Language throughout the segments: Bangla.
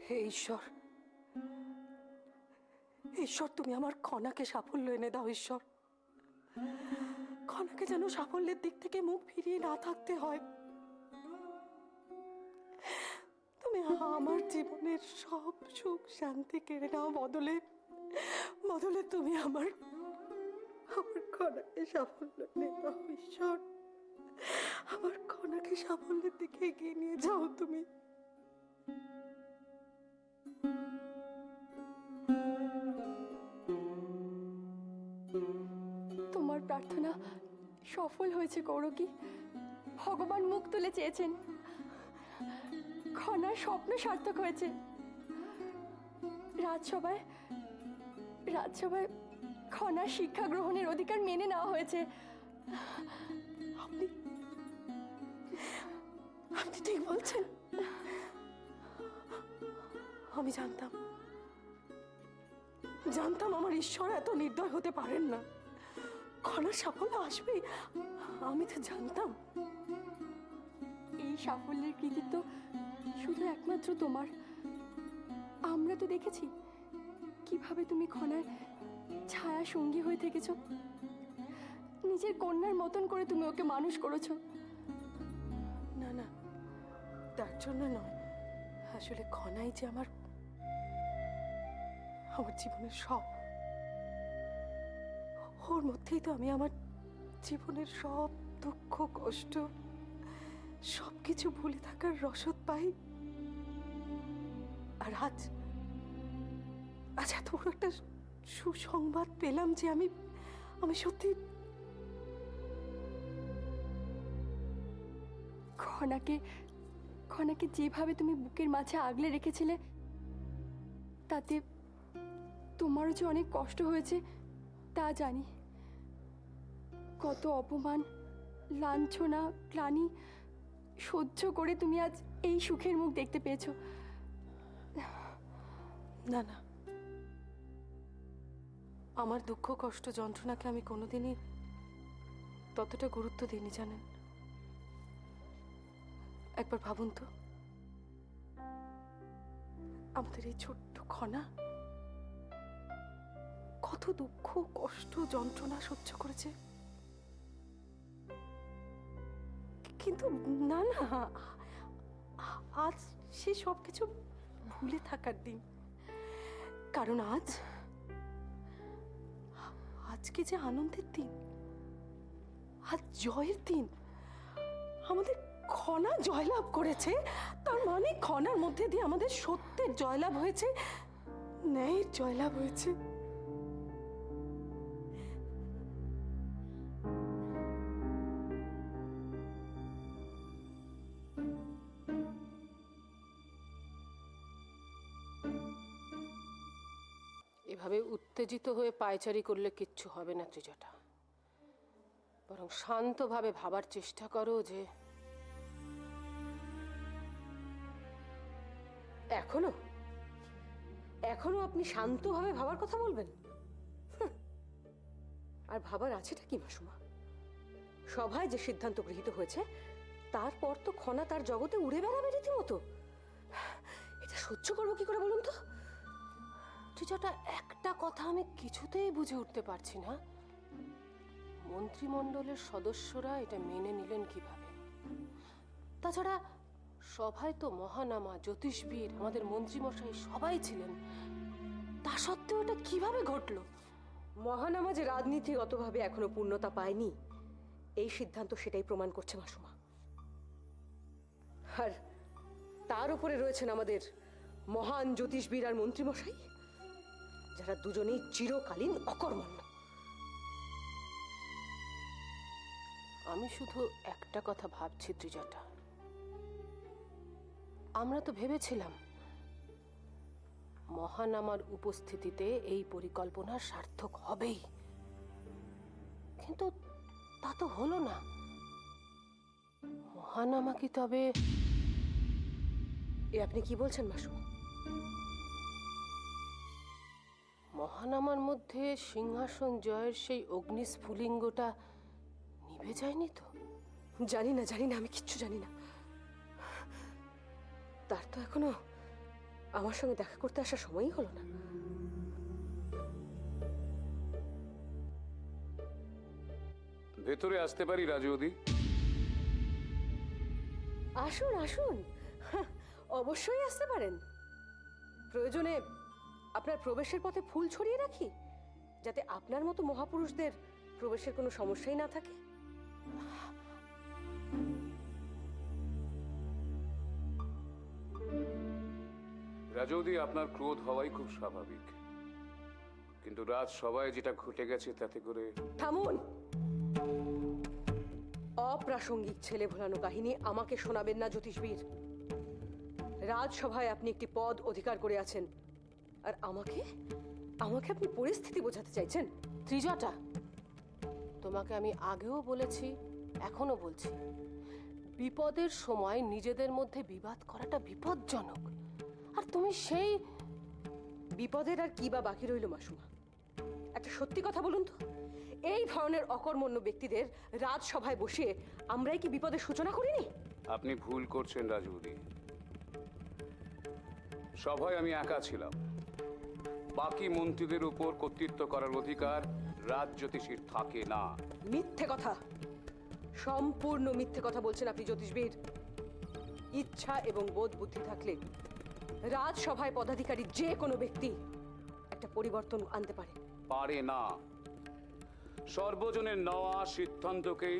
হে ঈশ্বর, ঈশ্বর তুমি আমার খনাকে সাফল্য এনে দাও। ঈশ্বর, খনাকে যেন সাফল্যের দিক থেকে মুখ ফিরিয়ে না থাকতে হয়। তুমি আমার জীবনের সব সুখ শান্তি কেড়ে নাও, বদলে বদলে তুমি আমার আমার খনাকে সাফল্য এনে দাও। ঈশ্বর, আমার খনাকে সাফল্যের দিকে এগিয়ে নিয়ে যাও তুমি। তোমার প্রার্থনা সফল হয়েছে গৌরকী। ভগবান মুখ তুলে চেয়েছেন, খনার স্বপ্ন সার্থক হয়েছে। রাজসভায় রাজসভায় খনার শিক্ষা গ্রহণের অধিকার মেনে নেওয়া হয়েছে। আপনি আপনি ঠিক বলছেন। আমি জানতাম জানতাম আমার ঈশ্বর এত নির্দয় হতে পারেন না। খনার সাফল্য আসবেই, আমি তো জানতাম। এই সাফল্যের কৃতিত্ব শুধু একমাত্র তোমার। আমরা তো দেখেছি কিভাবে তুমি খনার ছায়া সঙ্গী হয়ে থেকেছ। নিজের কন্যার মতন করে তুমি ওকে মানুষ করেছ। না না, তার জন্য নয়। আসলে খনাই যে আমার আমার জীবনের সব। ওর মধ্যেই তো আমি আমার জীবনের সব দুঃখ কষ্ট সবকিছু ভুলে থাকার রসদ পাই। আর আজ আজ এত বড় একটা সুসংবাদ পেলাম যে আমি আমি সত্যি খনাকে খনাকে যেভাবে তুমি বুকের মাঝে আগলে রেখেছিলে, তাতে তোমারও যে অনেক কষ্ট হয়েছে তা জানি। কত অপমান, লাঞ্ছনা, গ্লানি সহ্য করে তুমি আজ এই সুখের মুখ দেখতে পেয়েছো। না না, আমার দুঃখ কষ্ট যন্ত্রণাকে আমি কোনোদিনই ততটা গুরুত্ব দিইনি, জানেন। একবার ভাবুন তো, আমাদের এই ছোট্ট খনা কত দুঃখ কষ্ট যন্ত্রণা সহ্য করেছে। কিন্তু না না, আজ সে সবকিছু ভুলে থাকার দিন। কারণ আজকে যে আনন্দের দিন, আজ জয়ের দিন। আমাদের খনা জয়লাভ করেছে, তার মানে খনার মধ্যে দিয়ে আমাদের সত্যের জয়লাভ হয়েছে, ন্যায়ের জয়লাভ হয়েছে। এভাবে উত্তেজিত হয়ে পায়চারি করলে কিচ্ছু হবে না ত্রিজটা। বরং শান্তভাবে ভাবার চেষ্টা করো যে এখনো এখনো আপনি শান্তভাবে ভাবার কথা বলবেন? আর ভাবার আছেটা কি মাসুমা? সভায় যে সিদ্ধান্ত গৃহীত হয়েছে তারপর তো খনা তার জগতে উড়ে বেড়াবে রীতিমতো। এটা সহ্য করবো কি করে বলুন তো? ত্রিজটা, একটা কথা আমি কিছুতেই বুঝে উঠতে পারছি না, মন্ত্রিমণ্ডলের সদস্যরা এটা মেনে নিলেন কিভাবে? তাছাড়া সভায় তো মহানামা, জ্যোতিষবীর, আমাদের মন্ত্রীমশাই সবাই ছিলেন। তা সত্ত্বেও এটা কিভাবে ঘটলো? মহানামা যে রাজনীতিগতভাবে এখনো পূর্ণতা পায়নি, এই সিদ্ধান্ত সেটাই প্রমাণ করছে মাসুমা। আর তার উপরে রয়েছেন আমাদের মহান জ্যোতিষবীর আর মন্ত্রীমশাই, যারা দুজনেই চিরকালীন অকর্মণ্য। আমি শুধু একটা কথা ভাবছি ত্রিজটা, আমরা তো ভেবেছিলাম মহানামার উপস্থিতিতে এই পরিকল্পনা সার্থক হবেই, কিন্তু তা তো হলো না। মহানামা কি তবে? এ আপনি কি বলছেন মাসুমা? মহানামার মধ্যে সিংহাসন জয়ের সেই অগ্নিস্ফুলিঙ্গটা নিভে যায়নি তো? জানি না, আমি কিচ্ছু জানি না। তার তো এখনো আমার সঙ্গে দেখা করতে আসার সময়ই হলো না। ভেতরে আসতে পারি রাজুদি? আসুন আসুন, অবশ্যই আসতে পারেন। প্রয়োজনে আপনার প্রবেশের পথে ফুল ছড়িয়ে রাখি, যাতে আপনার মতো মহাপুরুষদের প্রবেশের কোনো সমস্যাই না থাকে। রাজৌদি, আপনার ক্রোধ হওয়াই খুব স্বাভাবিক, কিন্তু রাজসভায় যেটা ঘটে গেছে তাতে করে থামুন। অপ্রাসঙ্গিক ছেলে ভোলানো কাহিনী আমাকে শোনাবেন না জ্যোতিষবীর। রাজসভায় আপনি একটি পদ অধিকার করে আছেন, আর আমাকে আমাকে আপনি পরিস্থিতি বোঝাতে চাইছেন? ত্রিজটা, তোমাকে আমি আগেও বলেছি, এখনো বলছি, বিপদের সময় নিজেদের মধ্যে বিবাদ করাটা বিপজ্জনক। আর তুমি সেই বিপদের আর কি বা বাকি রইল মাসুমা? একটা সত্যি কথা বলুন তো, এই ধরনের অকর্মণ্য ব্যক্তিদের রাজসভায় বসিয়ে আমরাই কি বিপদের সূচনা করিনি? আপনি ভুল করছেন রাজৌদি। সভায় আমি একা ছিলাম। বাকি মন্ত্রীদের উপর কর্তৃত্ব করার অধিকার রাজ জ্যোতিষীর থাকে না। মিথ্যে কথা, সম্পূর্ণ মিথ্যে কথা বলছেন আপনি জ্যোতিষবীর। ইচ্ছা এবং বোধ বুদ্ধি থাকলে রাজসভায় পদাধিকারী যে কোনো ব্যক্তি একটা পরিবর্তন আনতে পারে। পারে না। সর্বজনের নেওয়া সিদ্ধান্তকেই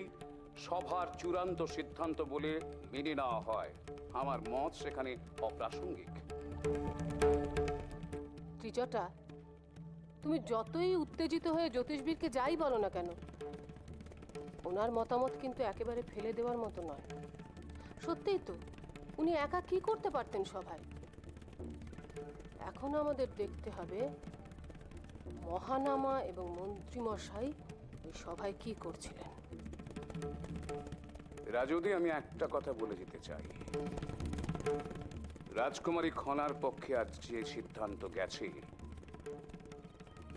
সভার চূড়ান্ত সিদ্ধান্ত বলে মেনে নেওয়া হয়। আমার মত সেখানে অপ্রাসঙ্গিক। ত্রিজটা, তুমি যতই উত্তেজিত হয়ে জ্যোতিষবীরকে যাই বলো না কেন, ওনার মতামত কিন্তু একেবারে ফেলে দেওয়ার মতো নয়। সত্যিই তো, উনি একা কি করতে পারতেন সভায়? এখন আমাদের দেখতে হবে মহানামা এবং মন্ত্রীমশাই ওই সভায় কি করছিলেন। রাজৌদি, আমি একটা কথা বলে যেতে চাই। রাজকুমারী খনার পক্ষে আজ যে সিদ্ধান্ত গেছে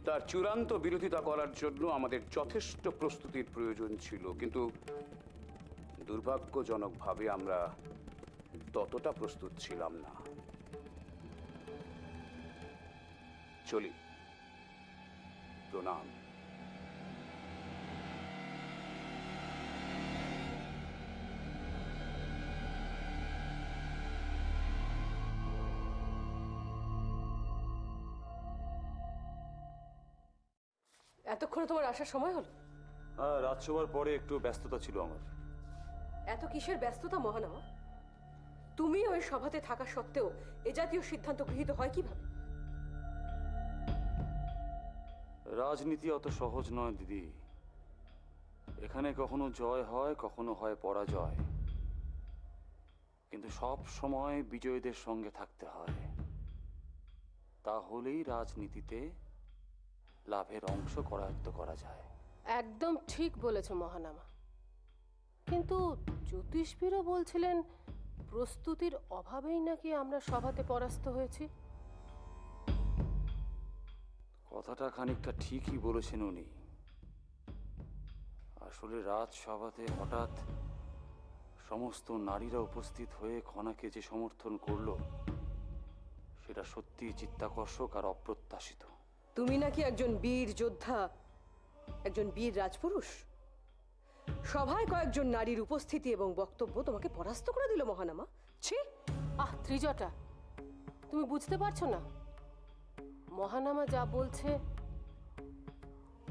তার চূড়ান্ত বিরোধিতা করার জন্য আমাদের যথেষ্ট প্রস্তুতির প্রয়োজন ছিল, কিন্তু দুর্ভাগ্যজনকভাবে আমরা ততটা প্রস্তুত ছিলাম না। চলি। প্রণাম। এতক্ষণে তোমার আসার সময় হলো? হ্যাঁ, রাজসভার পরে একটু ব্যস্ততা ছিল আমার। এত কিসের ব্যস্ততা মহানামা? তুমি ওই সভাতে থাকা সত্ত্বেও এ জাতীয় সিদ্ধান্ত গৃহীত হয় কিভাবে? রাজনীতি অত সহজ নয় দিদি। এখানে কখনো জয় হয়, কখনো হয় পরাজয়, কিন্তু সব সময় বিজয়ীদের সঙ্গে থাকতে হয়। তাহলেই রাজনীতিতে লাভের অংশ করায়ত্ত করা যায়। একদম ঠিক বলেছ মহানামা, কিন্তু জ্যোতিষবীরও বলছিলেন প্রস্তুতির অভাবেই নাকি আমরা সভাতে পরাস্ত হয়েছি। কথাটা খানিকটা ঠিকই বলেছেন উনি। আসলে রাজসভাতে হঠাৎ সমস্ত নারীরা উপস্থিত হয়ে খনাকে যে সমর্থন করলো সেটা সত্যিই চিত্তাকর্ষক আর অপ্রত্যাশিত। তুমি নাকি একজন বীর যোদ্ধা, একজন বীর রাজপুরুষ। সভায় কয়েকজন নারীর উপস্থিতি এবং বক্তব্য তোমাকে পরাস্ত করে দিল মহানামা। ছি! ত্রিজটা, তুমি বুঝতে পারছো না? মহানামা যা বলছে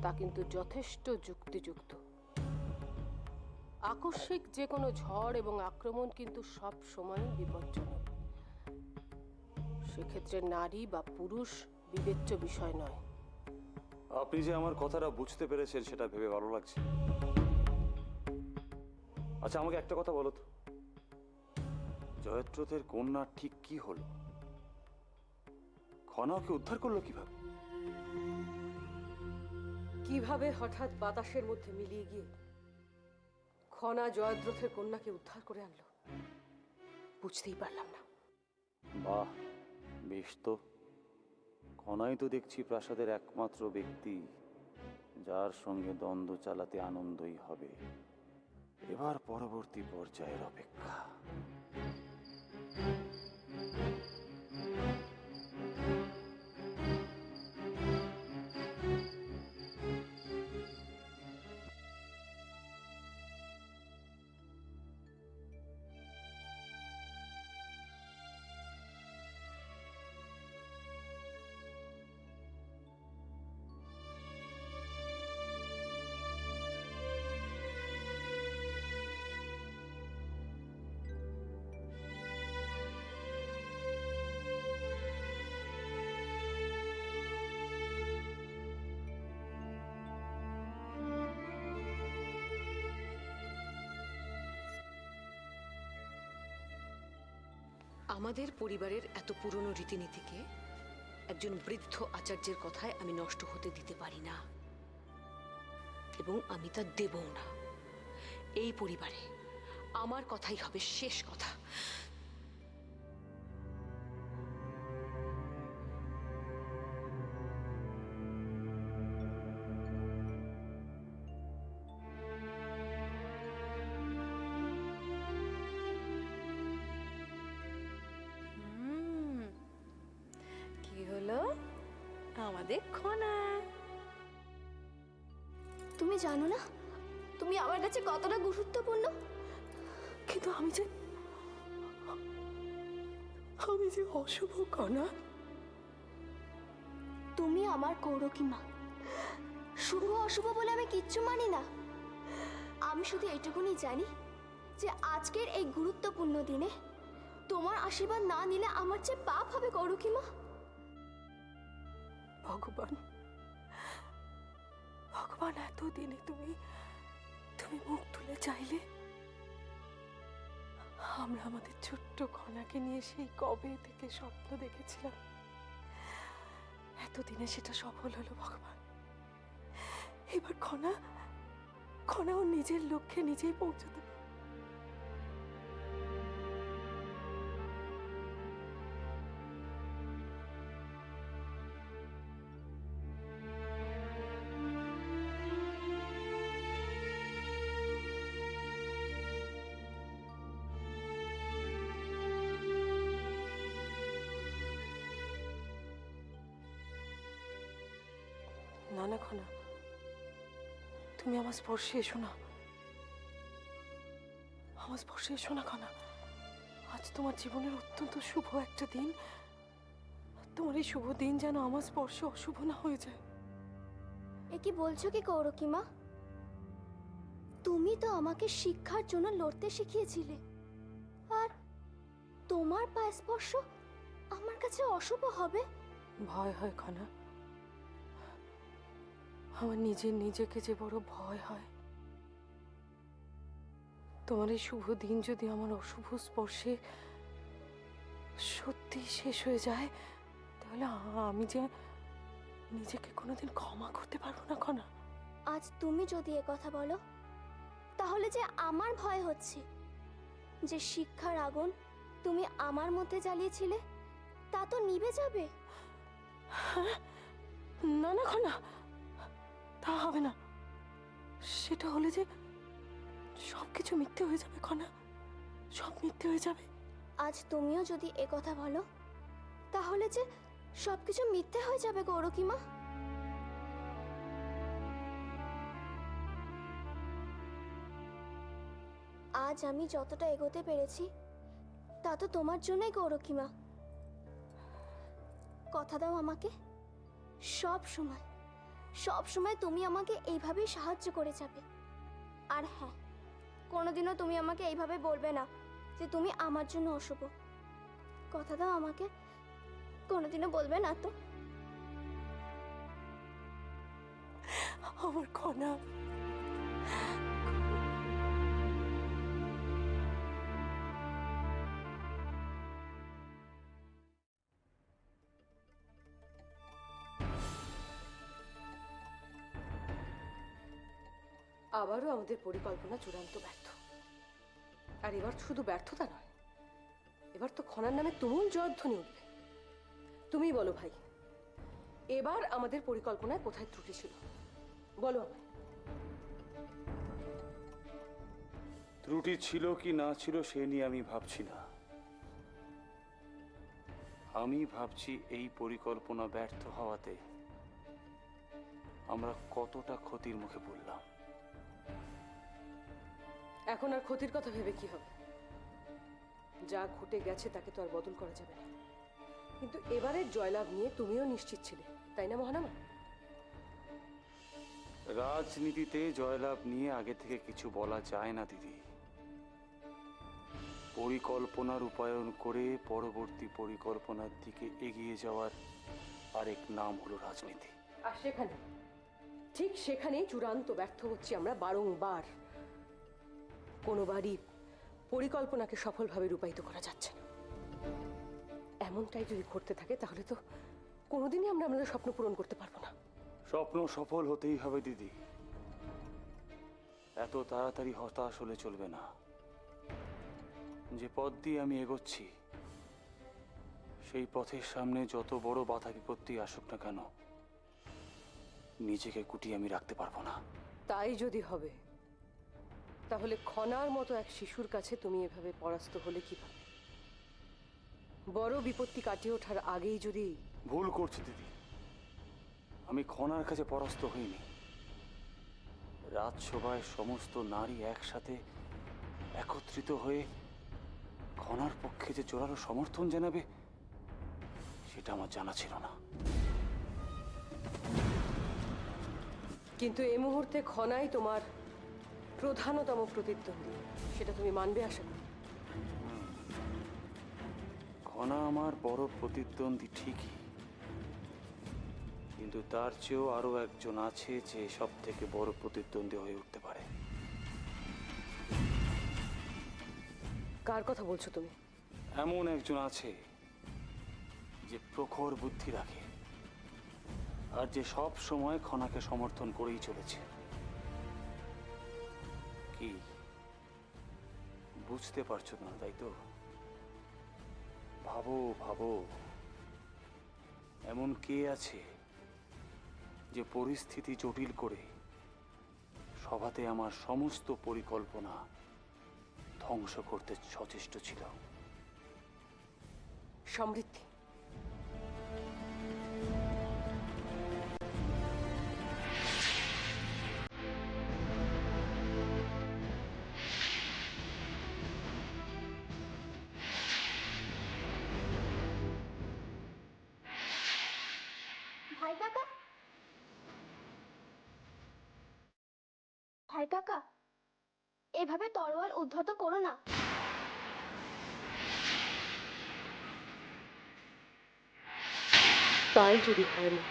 তা কিন্তু যথেষ্ট যুক্তিযুক্ত। আকস্মিক যে কোনো ঝড় এবং আক্রমণ কিন্তু সব সময় বিপজ্জনক। সেক্ষেত্রে নারী বা পুরুষ বিবেচ্য বিষয় নয়। আপনি যে আমার কথাটা বুঝতে পেরেছেন সেটা ভেবে ভালো লাগছে। আচ্ছা, আমাকে একটা কথা বলো তো, জয়দ্রথের কন্যা ঠিক কি হলো? খনাকে উদ্ধার করলো কিভাবে? কিভাবে হঠাৎ বাতাসের মধ্যে মিলিয়ে গিয়ে খনা জয়দ্রথের কন্যাকে উদ্ধার করে আনলো, বুঝতেই পারলাম না। বাহ, বেশ তো। খনাই তো দেখছি প্রাসাদের একমাত্র ব্যক্তি যার সঙ্গে দ্বন্দ্ব চালাতে আনন্দই হবে। এবার পরবর্তী পর্যায়ের অপেক্ষা। আমাদের পরিবারের এত পুরনো রীতিনীতিকে একজন বৃদ্ধ আচার্যের কথায় আমি নষ্ট হতে দিতে পারি না, এবং আমি তা দেবও না। এই পরিবারে আমার কথাই হবে শেষ কথা। কি হলো আমাদের খনা? তুমি জানো না তুমি আমার কাছে কতটা গুরুত্বপূর্ণ। কিন্তু আমি যে অশুভ কণা। তুমি আমার কৌরকী মা। শুভ অশুভ বলে আমি কিচ্ছু মানি না। আমি শুধু এটুকুনি জানি যে আজকের এই গুরুত্বপূর্ণ দিনে তোমার আশীর্বাদ না নিলে আমার যে পাপ হবে কৌরকী মা। ভগবান এতদিনে তুমি মুখ তুলে চাইলে। আমরা আমাদের ছোট্ট খনাকে নিয়ে সেই কবে থেকে স্বপ্ন দেখেছিলাম, এতদিনে সেটা সফল হলো ভগবান। এবার খনা ও নিজের লক্ষ্যে নিজেই পৌঁছতে। না না খনা, তুমি আমার স্পর্শে এসো না। আমার স্পর্শে এসো না খনা। আজ তোমার জীবনের অত্যন্ত শুভ একটা দিন। তোমার এই শুভ দিন যেন আমার স্পর্শে অশুভ না হয়ে যায়। এ কি বলছো কি কৌরকী মা? তুমি তো আমাকে শিক্ষার জন্য লড়তে শিখিয়েছিলে, আর তোমার পায়ে স্পর্শ আমার কাছে অশুভ হবে? ভয় হয় খনা, আমার নিজেকে যে বড় ভয় হয়। তোমার এই শুভ দিন যদি আমার অশুভ স্পর্শে সত্যি শেষ হয়ে যায়, তাহলে আমি যে নিজেকে কোনোদিন ক্ষমা করতে পারবো না খনা। আজ তুমি যদি এ কথা বলো, তাহলে যে আমার ভয় হচ্ছে যে শিক্ষার আগুন তুমি আমার মধ্যে জ্বালিয়েছিলে তা তো নিভে যাবে। না না খনা, তা হবে না। সেটা হলে যে সবকিছু মিথ্যে হয়ে যাবে খনা, সব মিথ্যে হয়ে যাবে। আজ তুমিও যদি এ কথা বলো, তাহলে যে সবকিছু মিথ্যে হয়ে যাবে কৌরকী মা। আজ আমি যতটা এগোতে পেরেছি তা তো তোমার জন্যই কৌরকী মা। কথা দাও আমাকে, সব সময় তুমি আমাকে এইভাবেই সাহায্য করে যাবে। আর হ্যাঁ, কোনোদিনও তুমি আমাকে এইভাবে বলবে না যে তুমি আমার জন্য অশুভ। কথা দাও আমাকে, কোনোদিনও বলবে না তো? আমার খনা, আবারও আমাদের পরিকল্পনা চূড়ান্ত ব্যর্থ। আর এবার শুধু ব্যর্থতা নয়, এবার তো খনার নামে তুমুল জয়ধ্বনি উঠবে। তুমিই বলো ভাই, এবার আমাদের পরিকল্পনায় কোথায় ত্রুটি ছিল বলো আমায়। ত্রুটি ছিল কি না ছিল সে নিয়ে আমি ভাবছি না। আমি ভাবছি এই পরিকল্পনা ব্যর্থ হওয়াতে আমরা কতটা ক্ষতির মুখে পড়লাম। এখন আর ক্ষতির কথা ভেবে কি হবে? যা ঘটে গেছে তাকে তো আর বদল করা যাবে না। কিন্তু এবারের জয়লাভ নিয়ে তুমিও নিশ্চিত ছিলে, তাই না মহানামা? রাজনীতিতে জয়লাভ নিয়ে আগে থেকে কিছু বলা যায় না দিদি। পরিকল্পনা রূপায়ণ করে পরবর্তী পরিকল্পনার দিকে এগিয়ে যাওয়ার আরেক নাম হলো রাজনীতি। আর সেখানে, ঠিক সেখানেই চূড়ান্ত ব্যর্থ হচ্ছি আমরা বারংবার। কোনোবারই পরিকল্পনাকে সফলভাবে রূপায়িত করা যাচ্ছে না। এমনটাই যদি ঘটতে থাকে তাহলে তো কোনোদিনই আমরা আমাদের স্বপ্ন পূরণ করতে পারবো না। স্বপ্ন সফল হতেই হবে দিদি, এত তাড়াতাড়ি হতাশ হলে চলবে না। যে পথ দিয়ে আমি এগোচ্ছি সেই পথের সামনে যত বড় বাধা বিপত্তি আসুক না কেন, নিজেকে গুটিয়ে আমি রাখতে পারবো না। তাই যদি হবে তাহলে খনার মতো এক শিশুর কাছে তুমি এভাবে পরাস্ত হলে কিভাবে? বড় বিপত্তি কাটিয়ে ওঠার আগেই যদি... ভুল করছে দিদি, আমি খনার কাছে পরাস্ত হইনি। রাজসভায় সমস্ত নারী একসাথে একত্রিত হয়ে খনার পক্ষে যে জোরালো সমর্থন জানাবে সেটা আমার জানা ছিল না। কিন্তু এই মুহূর্তে খনাই তোমার প্রধানতম প্রতিদ্বন্দ্বী, সেটা তুমি মানবে আশা করি। খনা আমার বড় প্রতিদ্বন্দ্বী ঠিকই, কিন্তু তার চেয়েও আরো একজন আছে যে সব থেকে বড় প্রতিদ্বন্দ্বী হয়ে উঠতে পারে। কার কথা বলছো তুমি? এমন একজন আছে যে প্রখর বুদ্ধি রাখে আর যে সব সময় খনাকে সমর্থন করেই চলেছে। কি বুঝতে পারছো না, তাই তো? ভাবো ভাবো, এমন কে আছে যে পরিস্থিতি জটিল করে সভাতে আমার সমস্ত পরিকল্পনা ধ্বংস করতে সচেষ্ট ছিল? সমৃদ্ধি। ভাই কাকা, ভাই কাকা, এভাবে তরোয়াল উদ্ধত করো না। তাই যদি হয় না,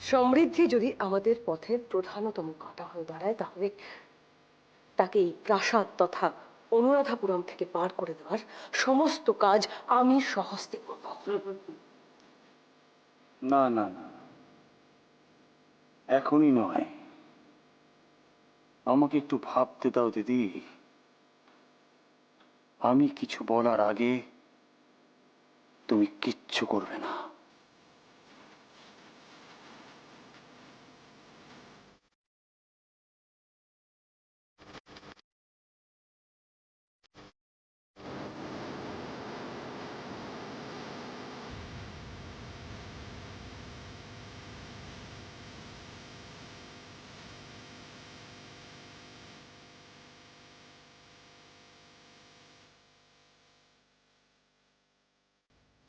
সমৃদ্ধি যদি আমাদের পথের প্রধানতম কাঁটা হয়ে দাঁড়ায়, তাহলে তাকে এই প্রাসাদ তথা অনুরাধাপুরম থেকে পার করে দেওয়ার সমস্ত কাজ আমি স্বহস্তে করব। না না না, এখনই নয়, আমাকে একটু ভাবতে দাও দিদি। আমি কিছু বলার আগে তুমি কিচ্ছু করবে না।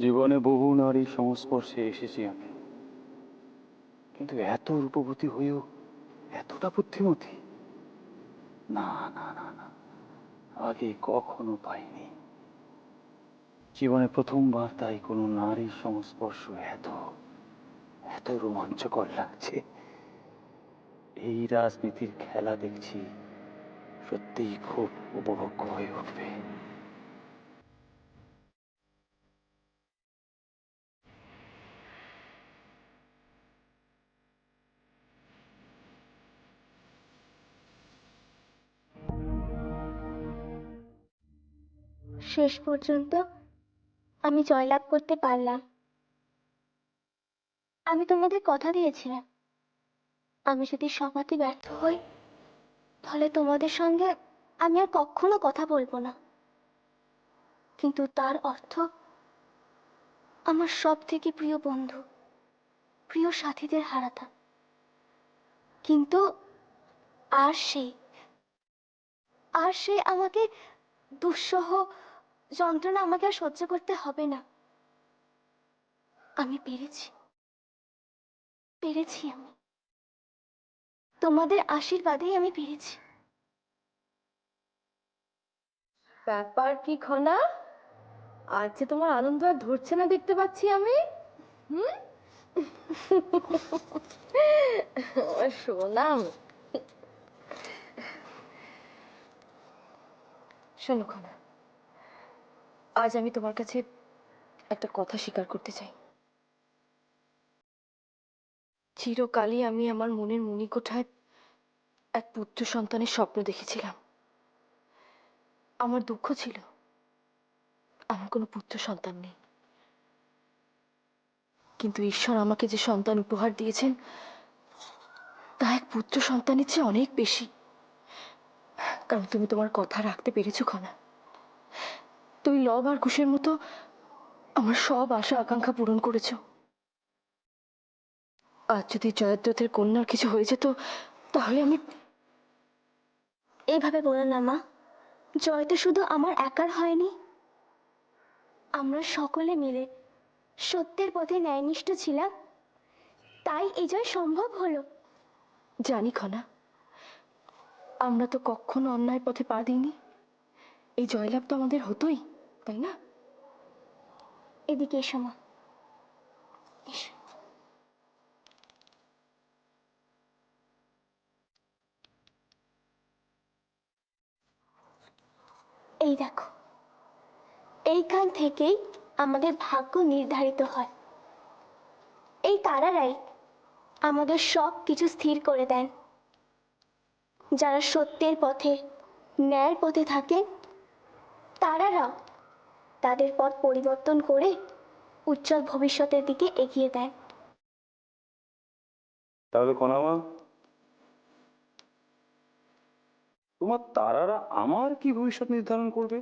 জীবনে বহু নারীর সংস্পর্শে এসেছি আমি, কিন্তু এত রূপবতী হয়েও এতটা বুদ্ধিমতী না না না না, আগে কখনো পাইনি। জীবনে প্রথমবার তাই কোনো নারীর সংস্পর্শ এত এত রোমাঞ্চকর লাগছে। এই রাজনীতির খেলা দেখছি সত্যিই খুব উপভোগ্য হয়ে উঠবে। শেষ পর্যন্ত আমি জয়লাভ করতে পারলাম। আমি তোমাদের কথা দিয়েছিলাম, আমি যদি সভাতে ব্যর্থ হই তাহলে তোমাদের সঙ্গে আমি আর কখনো কথা বলবো না। কিন্তু তার অর্থ আমার সব থেকে প্রিয় বন্ধু, প্রিয় সাথীদের হারাতাম। কিন্তু আর সে আমাকে দুঃসহ যন্ত্রণা আমাকে আর সহ্য করতে হবে না। আমি পেরেছি আমি তোমাদের আশীর্বাদেই আমি পেরেছি। ব্যাপার কি খনা, আজ যে তোমার আনন্দ আর ধরছে না দেখতে পাচ্ছি আমি। আমার সোনাম, শোনো খনা, আজ আমি তোমার কাছে একটা কথা স্বীকার করতে চাই। চিরকালই আমি আমার মনের মণিকোঠায় এক পুত্র সন্তানের স্বপ্ন দেখেছিলাম। আমার দুঃখ ছিল আমার কোনো পুত্র সন্তান নেই, কিন্তু ঈশ্বর আমাকে যে সন্তান উপহার দিয়েছেন তা এক পুত্র সন্তানের চেয়ে অনেক বেশি। কারণ তুমি তোমার কথা রাখতে পেরেছো খনা। তুমি লব আর কুশের মতো আমার সব আশা আকাঙ্ক্ষা পূরণ করেছো। আজ যদি জয়দ্রথের কন্যার কিছু হয়ে যেত তাহলে আমি। এইভাবে বলো না মা, জয় তো শুধু আমার একার হয়নি, আমরা সকলে মিলে সত্যের পথে ন্যায়নিষ্ঠ ছিলাম, তাই এই জয় সম্ভব হলো। জানি খনা, আমরা তো কখনো অন্যায় পথে পা দিইনি, এই জয়লাভ তো আমাদের হতোই, তাই না? এদিকে এসো মা, এসো। এই দেখো, এইখান থেকেই আমাদের ভাগ্য নির্ধারিত হয়। এই তারারাই আমাদের সব কিছু স্থির করে দেন। যারা সত্যের পথে ন্যায়ের পথে থাকে তারারাও তাদের পথ পরিবর্তন করে উজ্জ্বল ভবিষ্যতের দিকে এগিয়ে দেন। তাহলে কনামা, তোমার তারারা আমার কি ভবিষ্যৎ নির্ধারণ করবে?